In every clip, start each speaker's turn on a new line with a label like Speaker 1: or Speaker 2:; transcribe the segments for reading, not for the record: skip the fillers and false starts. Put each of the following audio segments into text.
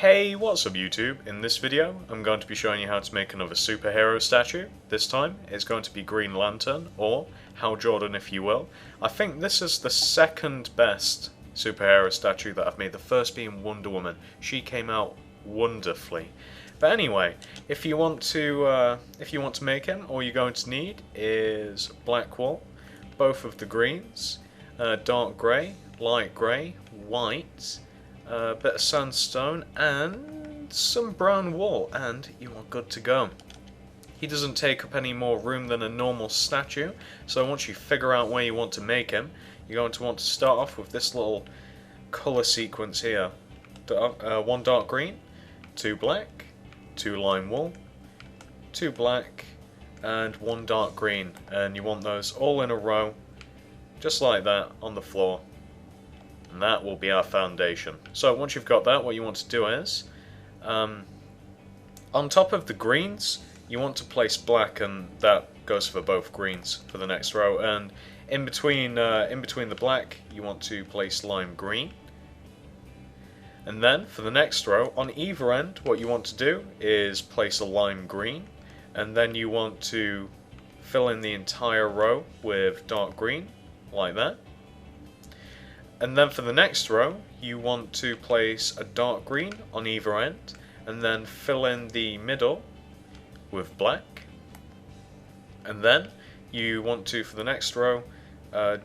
Speaker 1: Hey, what's up YouTube? In this video, I'm going to be showing you how to make another superhero statue. This time, it's going to be Green Lantern, or Hal Jordan if you will. I think this is the second best superhero statue that I've made, the first being Wonder Woman. She came out wonderfully. But anyway, if you want to make him, all you're going to need is black wool, both of the greens, dark grey, light grey, white, a bit of sandstone, and some brown wool, and you are good to go. He doesn't take up any more room than a normal statue, so once you figure out where you want to make him, you're going to want to start off with this little colour sequence here. One dark green, two black, two lime wool, two black, and one dark green, and you want those all in a row, just like that, on the floor. And that will be our foundation. So once you've got that, what you want to do is, on top of the greens, you want to place black, and that goes for both greens for the next row. And in between the black, you want to place lime green. And then for the next row, on either end, what you want to do is place a lime green, and then you want to fill in the entire row with dark green, like that. And then for the next row, you want to place a dark green on either end, and then fill in the middle with black. And then you want to, for the next row,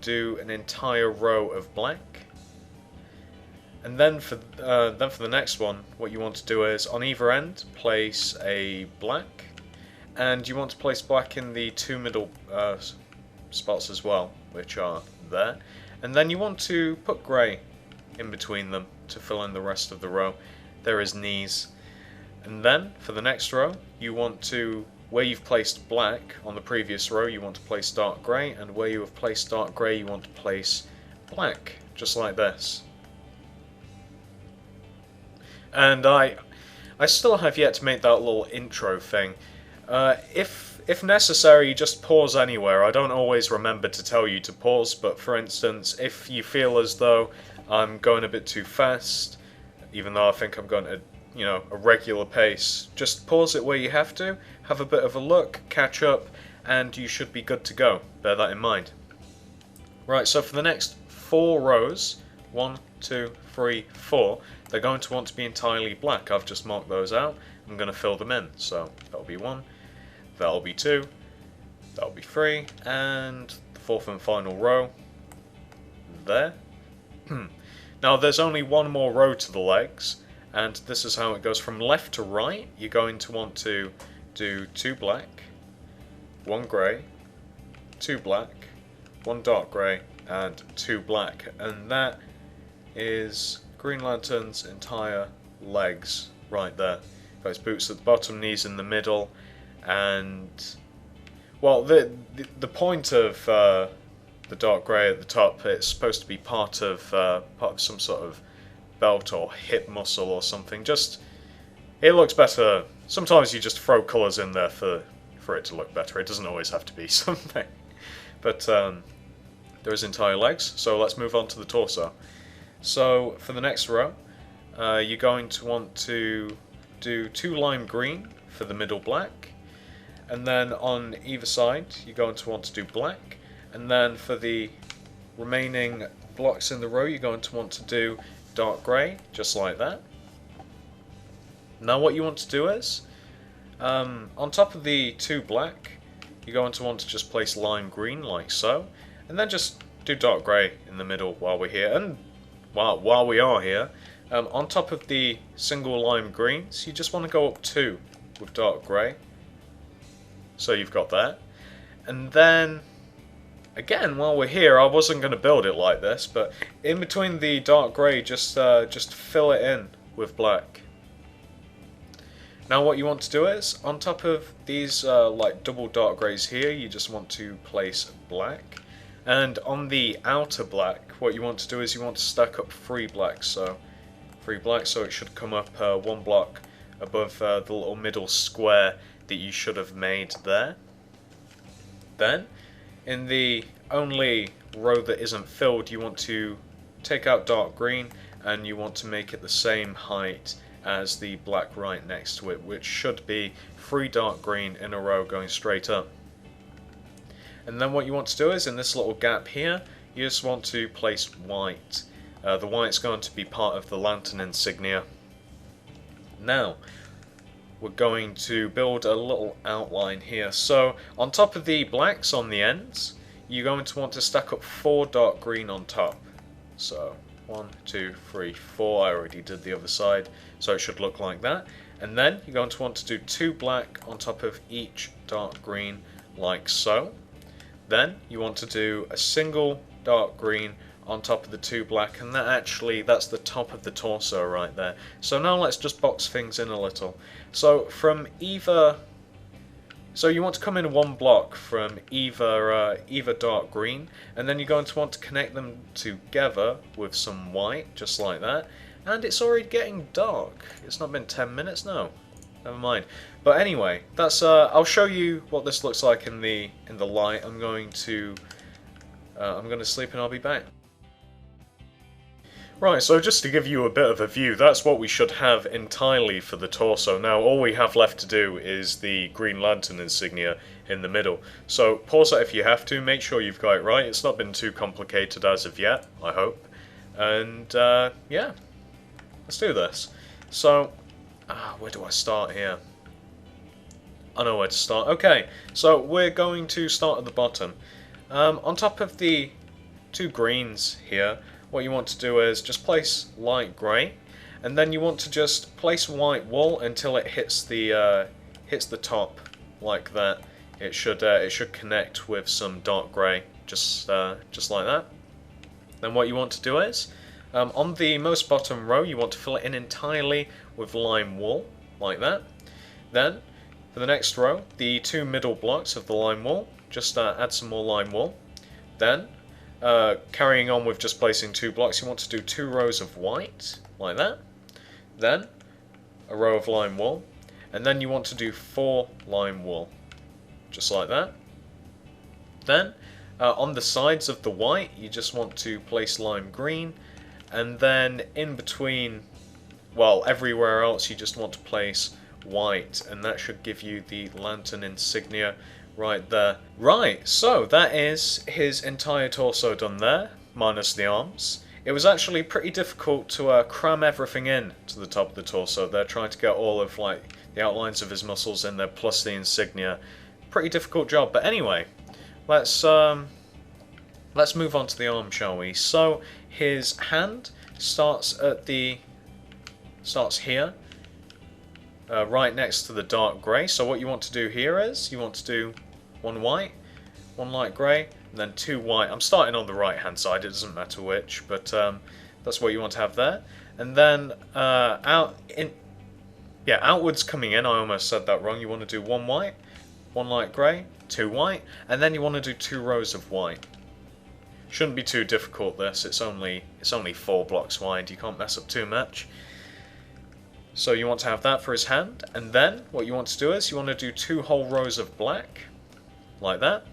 Speaker 1: do an entire row of black. And then for the next one, what you want to do is, on either end, place a black, and you want to place black in the two middle spots as well, which are there. And then you want to put grey in between them to fill in the rest of the row. There is knees. And then for the next row, you want to, where you've placed black on the previous row, you want to place dark grey, and where you have placed dark grey, you want to place black, just like this. And I still have yet to make that little intro thing. If necessary, just pause anywhere. I don't always remember to tell you to pause, but for instance, if you feel as though I'm going a bit too fast, even though I think I'm going at, a regular pace, just pause it where you have to, have a bit of a look, catch up, and you should be good to go. Bear that in mind. Right, so for the next 4 rows, 1, 2, 3, 4, they're going to want to be entirely black. I've just marked those out. I'm going to fill them in. So that'll be 1. That'll be 2, that'll be 3, and the 4th and final row, there. Now there's only one more row to the legs, and this is how it goes from left to right. You're going to want to do 2 black, 1 grey, 2 black, 1 dark grey, and 2 black, and that is Green Lantern's entire legs right there. Got his boots at the bottom, knees in the middle. And well, the point of the dark grey at the top, it's supposed to be part of some sort of belt or hip muscle or something. Just, it looks better. Sometimes you just throw colours in there for it to look better. It doesn't always have to be something. But there is entire legs. So let's move on to the torso. So for the next row, you're going to want to do 2 lime green for the middle black. And then on either side, you're going to want to do black. And then for the remaining blocks in the row, you're going to want to do dark grey, just like that. Now what you want to do is, on top of the 2 black, you're going to want to just place lime green, like so. And then just do dark grey in the middle while we're here. And while we are here, on top of the single lime greens, you just want to go up 2 with dark grey. So you've got that. And then, again, while we're here, I wasn't going to build it like this, but in between the dark grey, just fill it in with black. Now what you want to do is, on top of these like double dark greys here, you just want to place black. And on the outer black, what you want to do is you want to stack up 3 blacks. So 3 blacks, so it should come up 1 block above the little middle square that you should have made there. Then, in the only row that isn't filled, you want to take out dark green, and you want to make it the same height as the black right next to it, which should be 3 dark green in a row going straight up. And then what you want to do is, in this little gap here, you just want to place white. The white's going to be part of the lantern insignia. Now, we're going to build a little outline here. So, on top of the blacks on the ends, you're going to want to stack up 4 dark green on top. So, 1, 2, 3, 4. I already did the other side, so it should look like that. And then you're going to want to do 2 black on top of each dark green, like so. Then you want to do a single dark green on top of the 2 black, and that's the top of the torso right there. So now let's just box things in a little. So you want to come in 1 block from either dark green, and then you're going to want to connect them together with some white, just like that. And it's already getting dark. It's not been 10 minutes, no. Never mind. But anyway, that's I'll show you what this looks like in the light. I'm going to sleep and I'll be back. Right, so just to give you a bit of a view, that's what we should have entirely for the torso. Now all we have left to do is the Green Lantern insignia in the middle. So pause it if you have to, make sure you've got it right. It's not been too complicated as of yet, I hope. And yeah, let's do this. So, where do I start here? I know where to start. Okay, so we're going to start at the bottom. On top of the 2 greens here, what you want to do is just place light grey, and then you want to just place white wool until it hits the top, like that. It should connect with some dark grey, just like that. Then what you want to do is, on the most bottom row, you want to fill it in entirely with lime wool, like that. Then, for the next row, the 2 middle blocks of the lime wool, just add some more lime wool. Then, carrying on with just placing 2 blocks, you want to do 2 rows of white, like that. Then, a row of lime wool. And then you want to do 4 lime wool, just like that. Then, on the sides of the white, you just want to place lime green. And then, in between, well, everywhere else, you just want to place white. And that should give you the lantern insignia right there. Right, so that is his entire torso done there, minus the arms. It was actually pretty difficult to cram everything in to the top of the torso there, trying to get all of the outlines of his muscles in there, plus the insignia. Pretty difficult job, but anyway, let's move on to the arm, shall we? So his hand starts here, right next to the dark grey. So what you want to do here is, you want to do 1 white, 1 light grey, and then 2 white. I'm starting on the right hand side, it doesn't matter which, but that's what you want to have there. And then outwards coming in, I almost said that wrong, you want to do 1 white, 1 light grey, 2 white, and then you want to do 2 rows of white. Shouldn't be too difficult this, it's only 4 blocks wide, you can't mess up too much. So you want to have that for his hand, and then what you want to do is you want to do 2 whole rows of black, like that.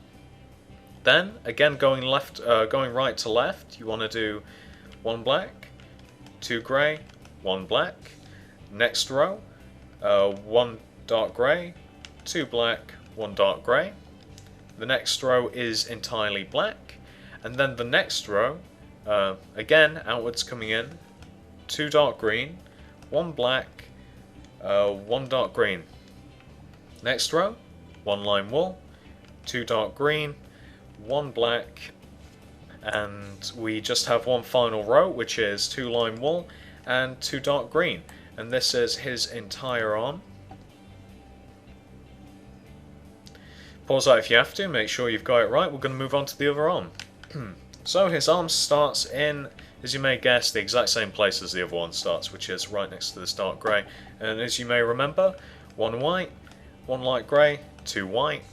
Speaker 1: Then again going right to left, you want to do 1 black, 2 grey, 1 black. Next row, 1 dark grey, 2 black, 1 dark grey. The next row is entirely black, and then the next row, again outwards coming in, 2 dark green, 1 black, 1 dark green. Next row, 1 lime wool, 2 dark green, 1 black, and we just have 1 final row, which is 2 lime wool and 2 dark green. And this is his entire arm. Pause that if you have to, make sure you've got it right. We're going to move on to the other arm. So his arm starts in, as you may guess, the exact same place as the other one starts, which is right next to this dark grey. And as you may remember, 1 white, 1 light grey, 2 white.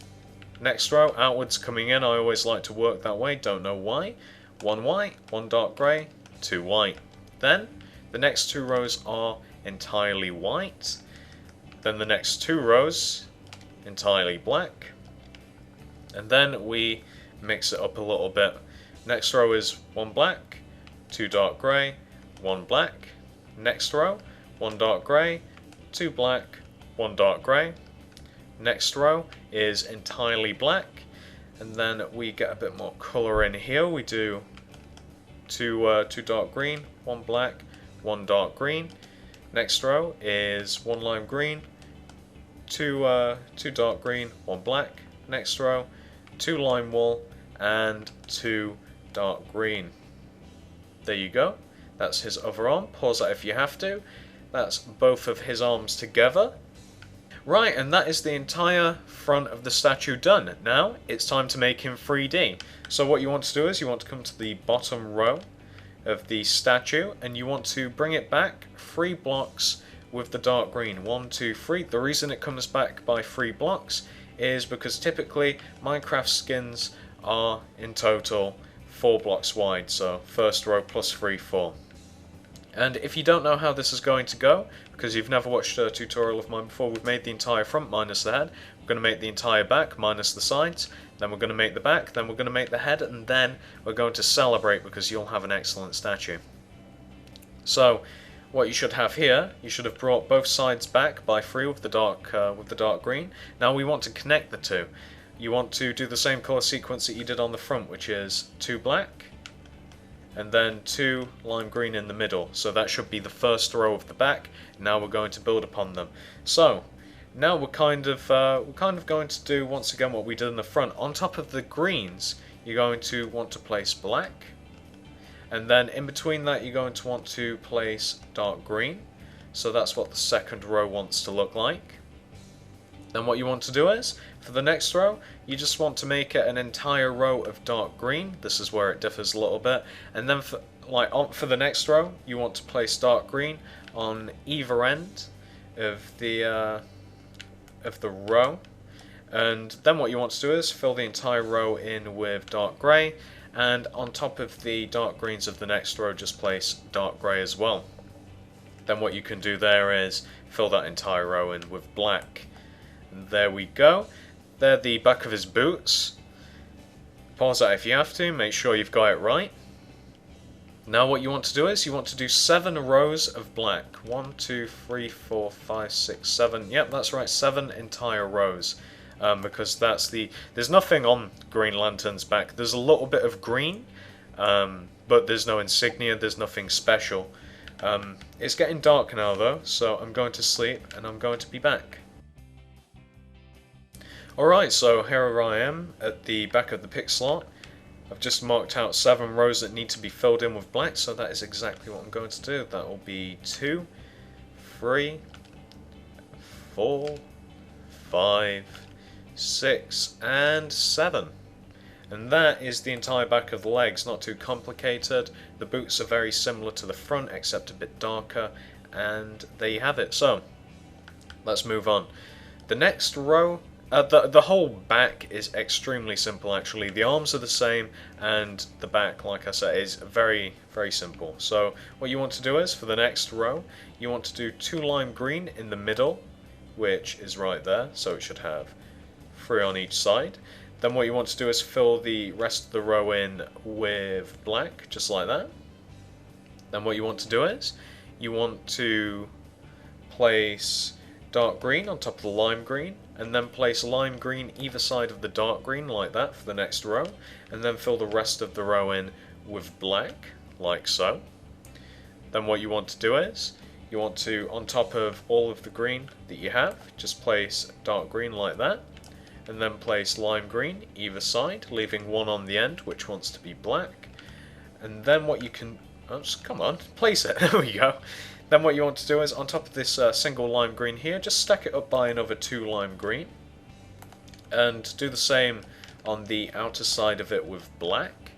Speaker 1: Next row, outwards coming in, I always like to work that way, don't know why. 1 white, 1 dark grey, 2 white. Then, the next 2 rows are entirely white. Then the next 2 rows, entirely black. And then we mix it up a little bit. Next row is 1 black, 2 dark grey, 1 black. Next row, 1 dark grey, 2 black, 1 dark grey. Next row is entirely black, and then we get a bit more colour in here. We do two dark green, 1 black, 1 dark green. Next row is 1 lime green, 2 dark green, 1 black. Next row, 2 lime wool, and 2 dark green. There you go. That's his other arm. Pause that if you have to. That's both of his arms together. Right, and that is the entire front of the statue done. Now, it's time to make him 3D. So what you want to do is you want to come to the bottom row of the statue, and you want to bring it back 3 blocks with the dark green. 1, 2, 3. The reason it comes back by 3 blocks is because typically Minecraft skins are in total 4 blocks wide, so first row plus 3, 4. And if you don't know how this is going to go, because you've never watched a tutorial of mine before, we've made the entire front minus the head, we're going to make the entire back minus the sides, then we're going to make the back, then we're going to make the head, and then we're going to celebrate because you'll have an excellent statue. So, what you should have here, you should have brought both sides back by 3 with the dark green. Now we want to connect the two. You want to do the same colour sequence that you did on the front, which is 2 black, and then 2 lime green in the middle. So that should be the first row of the back. Now we're going to build upon them. So now we're kind of going to do once again what we did in the front. On top of the greens, you're going to want to place black, and then in between that you're going to want to place dark green. So that's what the second row wants to look like. Then what you want to do is, for the next row, you just want to make it an entire row of dark green. This is where it differs a little bit. And then for the next row, you want to place dark green on either end of the row. And then what you want to do is fill the entire row in with dark grey, and on top of the dark greens of the next row, just place dark grey as well. Then what you can do there is fill that entire row in with black. And there we go. They're the back of his boots. Pause that if you have to, make sure you've got it right. Now what you want to do is you want to do 7 rows of black. 1, 2, 3, 4, 5, 6, 7. Yep, that's right, 7 entire rows. Because there's nothing on Green Lantern's back. There's a little bit of green, but there's no insignia, there's nothing special. It's getting dark now though, so I'm going to sleep and I'm going to be back. Alright, so here I am at the back of the pick slot. I've just marked out 7 rows that need to be filled in with black, so that is exactly what I'm going to do. That will be 2, 3, 4, 5, 6, and 7. And that is the entire back of the legs, not too complicated. The boots are very similar to the front, except a bit darker, and there you have it. So, let's move on. The next row, the whole back is extremely simple actually. The arms are the same, and the back, like I said, is very, very simple. So, what you want to do is, for the next row, you want to do 2 lime green in the middle, which is right there, so it should have 3 on each side. Then what you want to do is fill the rest of the row in with black, just like that. Then what you want to do is, you want to place dark green on top of the lime green, and then place lime green either side of the dark green, like that, for the next row, and then fill the rest of the row in with black, like so. Then what you want to do is, you want to, on top of all of the green that you have, just place dark green like that, and then place lime green either side, leaving one on the end which wants to be black. And then what you can, come on, place it, there we go. Then what you want to do is, on top of this single lime green here, just stack it up by another 2 lime green, and do the same on the outer side of it with black.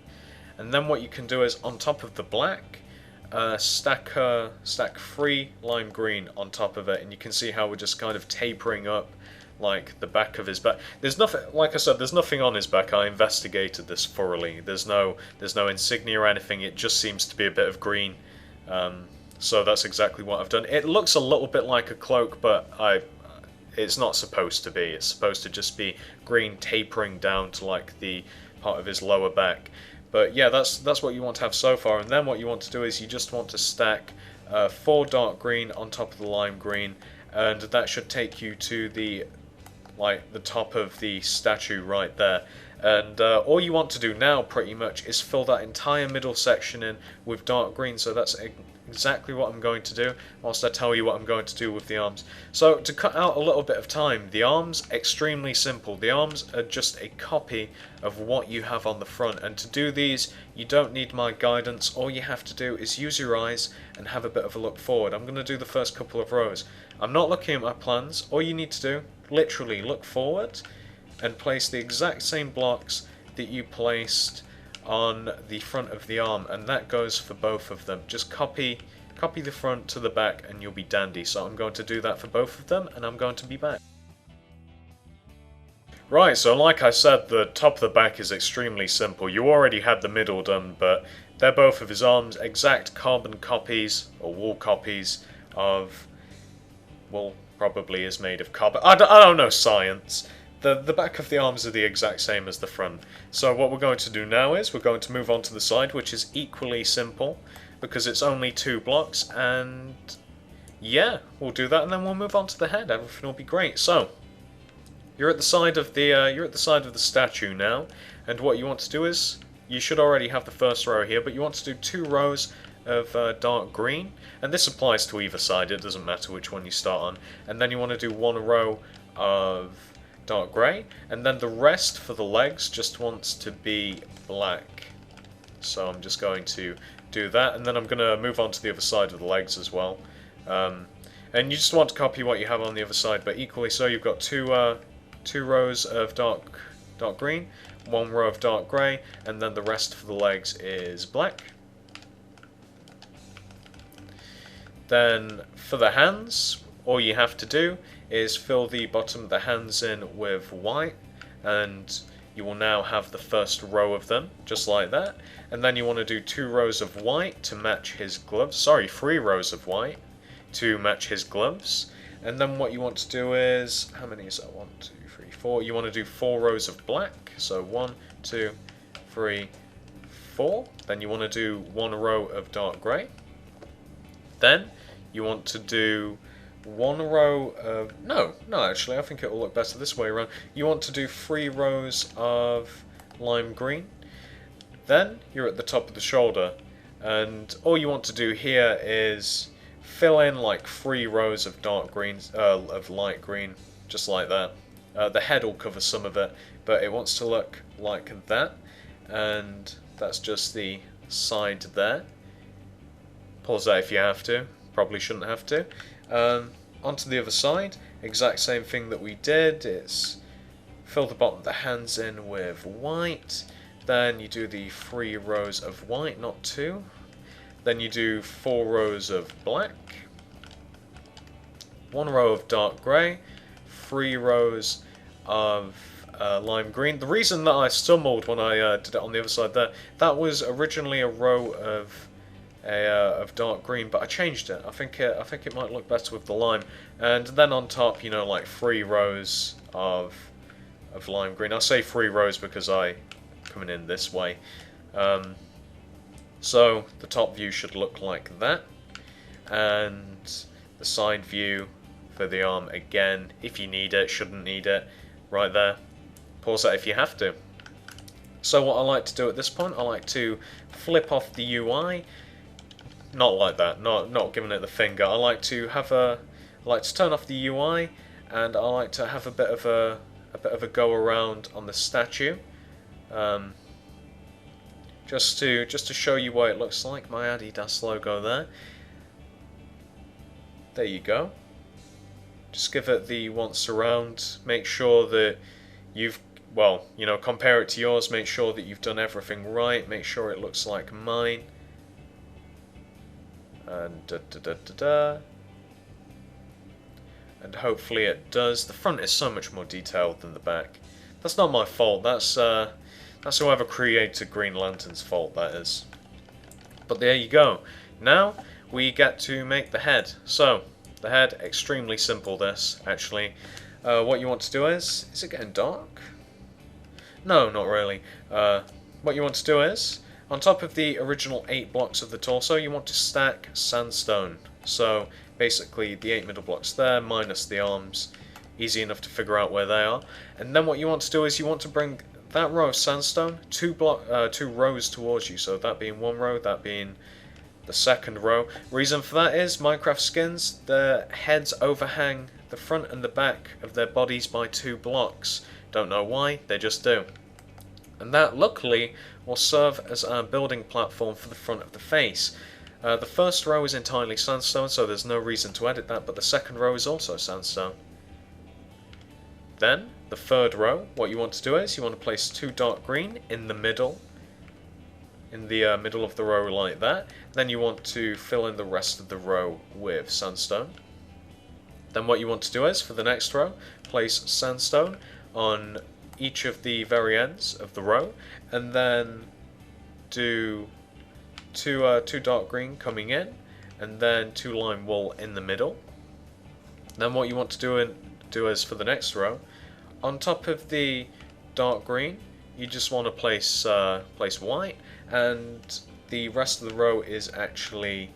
Speaker 1: And then what you can do is, on top of the black, stack 3 lime green on top of it, and you can see how we're just kind of tapering up like the back of his back. There's nothing, like I said, there's nothing on his back. I investigated this thoroughly. There's no insignia or anything. It just seems to be a bit of green. So that's exactly what I've done. It looks a little bit like a cloak, but it's not supposed to be. It's supposed to just be green tapering down to like the part of his lower back. But yeah, that's what you want to have so far. And then what you want to do is you just want to stack 4 dark green on top of the lime green, and that should take you to the top of the statue right there. And all you want to do now pretty much is fill that entire middle section in with dark green, so that's exactly what I'm going to do, whilst I tell you what I'm going to do with the arms. So to cut out a little bit of time, the arms, extremely simple. The arms are just a copy of what you have on the front, and to do these you don't need my guidance. All you have to do is use your eyes and have a bit of a look forward. I'm going to do the first couple of rows. I'm not looking at my plans. All you need to do, literally look forward and place the exact same blocks that you placed on the front of the arm, and that goes for both of them. Just copy the front to the back and you'll be dandy. So I'm going to do that for both of them, and I'm going to be back. Right, so like I said, the top of the back is extremely simple. You already had the middle done, but they're both of his arms, exact carbon copies, or wall copies of, well, probably is made of carbon. I don't know science. The back of the arms are the exact same as the front. So what we're going to do now is we're going to move on to the side, which is equally simple because it's only 2 blocks, and yeah, we'll do that, and then we'll move on to the head. Everything will be great. So you're at the side of the statue now, and what you want to do is you should already have the first row here, but you want to do 2 rows of dark green, and this applies to either side. It doesn't matter which one you start on, and then you want to do 1 row of dark grey, and then the rest for the legs just wants to be black. So I'm just going to do that, and then I'm going to move on to the other side of the legs as well. And you just want to copy what you have on the other side, but equally so. You've got 2 rows of dark green, 1 row of dark grey, and then the rest for the legs is black. Then for the hands, all you have to do is fill the bottom of the hands in with white, and you will now have the first row of them, just like that. And then you want to do 2 rows of white to match his gloves. Sorry, 3 rows of white to match his gloves. And then what you want to do is, how many is that? 1, 2, 3, 4. You want to do 4 rows of black. So 1, 2, 3, 4. Then you want to do 1 row of dark grey. Then you want to do 1 row of... No, actually, I think it will look better this way around. You want to do 3 rows of lime green. Then you're at the top of the shoulder, and all you want to do here is fill in like 3 rows of dark green, of light green, just like that. The head will cover some of it, but it wants to look like that, and that's just the side there. Pause that if you have to. Probably shouldn't have to. Onto the other side, exact same thing that we did. It's fill the bottom of the hands in with white. Then you do the 3 rows of white, not 2. Then you do 4 rows of black. 1 row of dark grey. 3 rows of lime green. The reason that I stumbled when I did it on the other side there, that was originally a row of dark green, but I changed it. I think it might look better with the lime. And then on top, you know, like 3 rows of lime green. I say 3 rows because I coming in this way. So the top view should look like that, and the side view for the arm again, if you need it, shouldn't need it, right there. Pause that if you have to. So what I like to do at this point, I like to flip off the UI. Not like that, not giving it the finger. I like to turn off the UI, and I like to have a bit of a go around on the statue, just to show you what it looks like. My Adidas logo there. There you go. Just give it the once around. Make sure that you've, well, you know, compare it to yours. Make sure that you've done everything right. Make sure it looks like mine. And and hopefully it does. The front is so much more detailed than the back. That's not my fault. That's whoever created Green Lantern's fault, that is. But there you go. Now we get to make the head. So the head, extremely simple. This actually, what you want to do is it getting dark? No, not really. What you want to do is On top of the original 8 blocks of the torso, you want to stack sandstone. So basically the 8 middle blocks there, minus the arms, easy enough to figure out where they are. And then what you want to do is you want to bring that row of sandstone 2 rows towards you. So that being one row, that being the second row. Reason for that is Minecraft skins, their heads overhang the front and the back of their bodies by 2 blocks. Don't know why, they just do. And that, luckily, will serve as our building platform for the front of the face. The first row is entirely sandstone, so there's no reason to edit that, but the second row is also sandstone. Then, the third row, what you want to do is you want to place 2 dark green in the middle. In the middle of the row like that. Then you want to fill in the rest of the row with sandstone. Then what you want to do is, for the next row, place sandstone on each of the very ends of the row, and then do two dark green coming in, and then 2 lime wool in the middle. Then what you want to do is, for the next row, on top of the dark green, you just want to place white, and the rest of the row is actually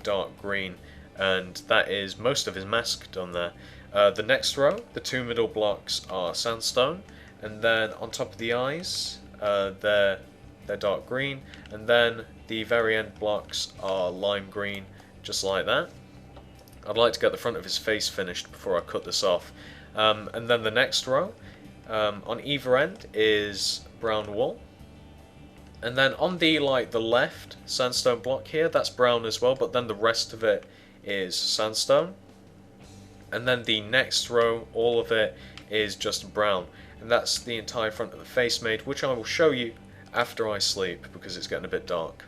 Speaker 1: dark green, and that is most of his mask done there. The next row, the 2 middle blocks are sandstone, and then on top of the eyes, they're dark green, and then the very end blocks are lime green, just like that. I'd like to get the front of his face finished before I cut this off. And then the next row, on either end is brown wool. And then on the left sandstone block here, that's brown as well, but then the rest of it is sandstone. And then the next row, all of it is just brown. And that's the entire front of the face made, which I will show you after I sleep, because it's getting a bit dark.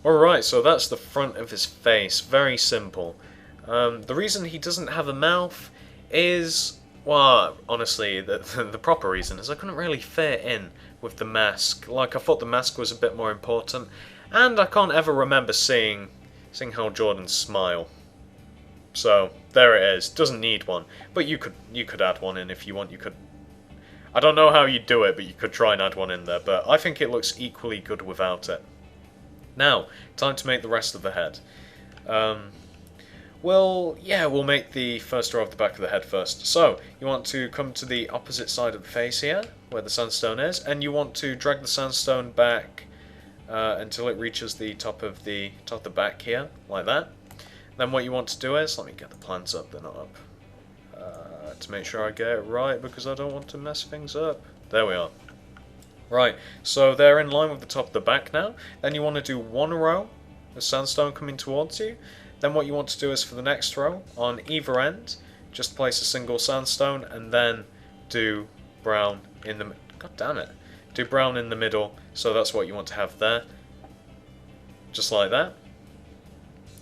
Speaker 1: Alright, so that's the front of his face. Very simple. The reason he doesn't have a mouth is, well, honestly, the proper reason is I couldn't really fit in with the mask. Like, I thought the mask was a bit more important, and I can't ever remember seeing Hal Jordan smile. So there it is. Doesn't need one, but you could add one in if you want. You could. I don't know how you do it, but you could try and add one in there. But I think it looks equally good without it. Now, time to make the rest of the head. Well, yeah, we'll make the first row of the back of the head first. So, you want to come to the opposite side of the face here, where the sandstone is, and you want to drag the sandstone back until it reaches the top of the back here, like that. Then what you want to do is, let me get the plans up, they're not up, to make sure I get it right, because I don't want to mess things up. There we are. Right, so they're in line with the top of the back now. Then you want to do 1 row of sandstone coming towards you. Then what you want to do is, for the next row, on either end, just place a single sandstone, and then do brown in the... God damn it. Do brown in the middle, so that's what you want to have there. Just like that.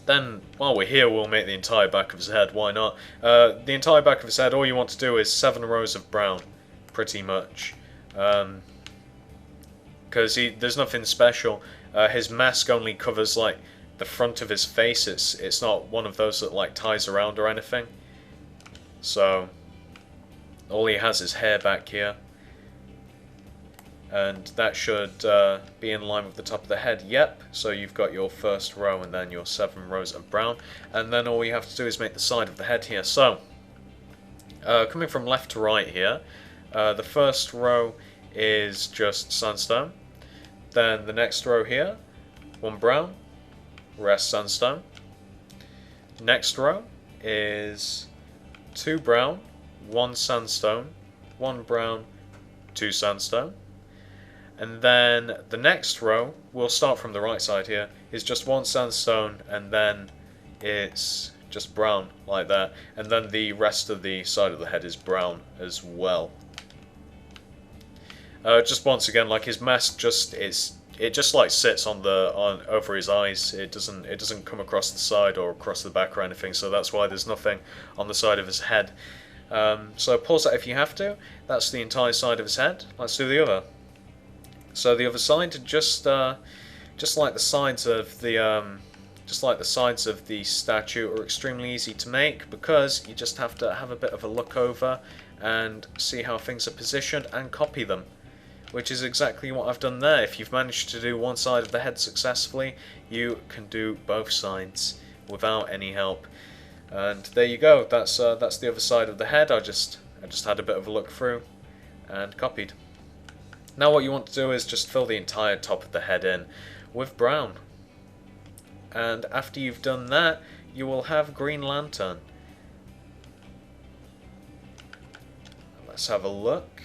Speaker 1: Then, while we're here, we'll make the entire back of his head, why not? The entire back of his head, all you want to do is 7 rows of brown, pretty much. Because there's nothing special. His mask only covers, like, the front of his face. It's not one of those that, like, ties around or anything. So, all he has is hair back here. And that should be in line with the top of the head. Yep, so you've got your first row and then your 7 rows of brown. And then all you have to do is make the side of the head here. So, coming from left to right here, the first row is just sandstone. Then the next row here, 1 brown, rest sandstone. Next row is 2 brown, 1 sandstone, 1 brown, 2 sandstone. And then the next row, we'll start from the right side here, is just 1 sandstone, and then it's just brown like that. And then the rest of the side of the head is brown as well. Just once again, like, his mask just like sits on over his eyes. It doesn't come across the side or across the back or anything. So that's why there's nothing on the side of his head. So pause that if you have to. That's the entire side of his head. Let's do the other. So the other side, just like the sides of the statue, are extremely easy to make, because you just have to have a bit of a look over and see how things are positioned and copy them. which is exactly what I've done there. If you've managed to do one side of the head successfully, you can do both sides without any help. And there you go. That's the other side of the head. I just had a bit of a look through and copied. Now what you want to do is just fill the entire top of the head in with brown. And after you've done that, you will have Green Lantern. Let's have a look.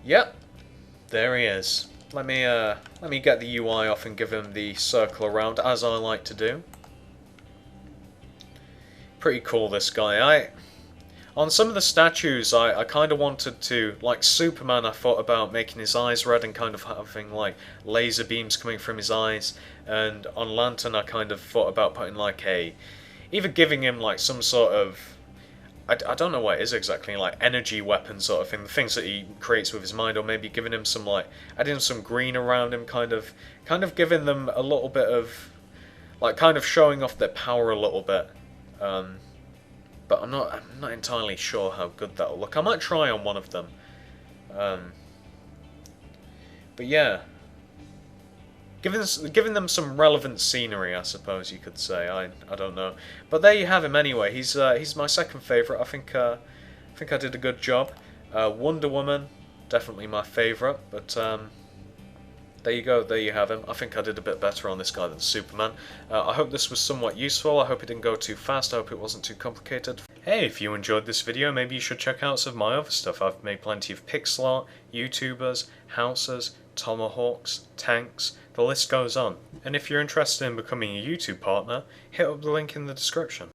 Speaker 1: Yep, there he is. Let me get the UI off and give him the circle around, as I like to do. Pretty cool, this guy. On some of the statues, I kind of wanted to, like Superman, I thought about making his eyes red and kind of having like laser beams coming from his eyes. And on Lantern, I kind of thought about putting like either giving him like some sort of, I don't know what it is exactly, like energy weapon sort of thing, the things that he creates with his mind, or maybe giving him some like, adding some green around him, kind of giving them a little bit of, like kind of showing off their power a little bit. But I'm not entirely sure how good that'll look. I might try on one of them. But yeah, giving them some relevant scenery, I suppose you could say. I don't know, but there you have him anyway. He's my second favourite. I think I did a good job. Wonder Woman, definitely my favourite, but there you go, there you have him. I think I did a bit better on this guy than Superman. I hope this was somewhat useful. I hope it didn't go too fast. I hope it wasn't too complicated. Hey, if you enjoyed this video, maybe you should check out some of my other stuff. I've made plenty of pixel art, YouTubers, houses, tomahawks, tanks, the list goes on. And if you're interested in becoming a YouTube partner, hit up the link in the description.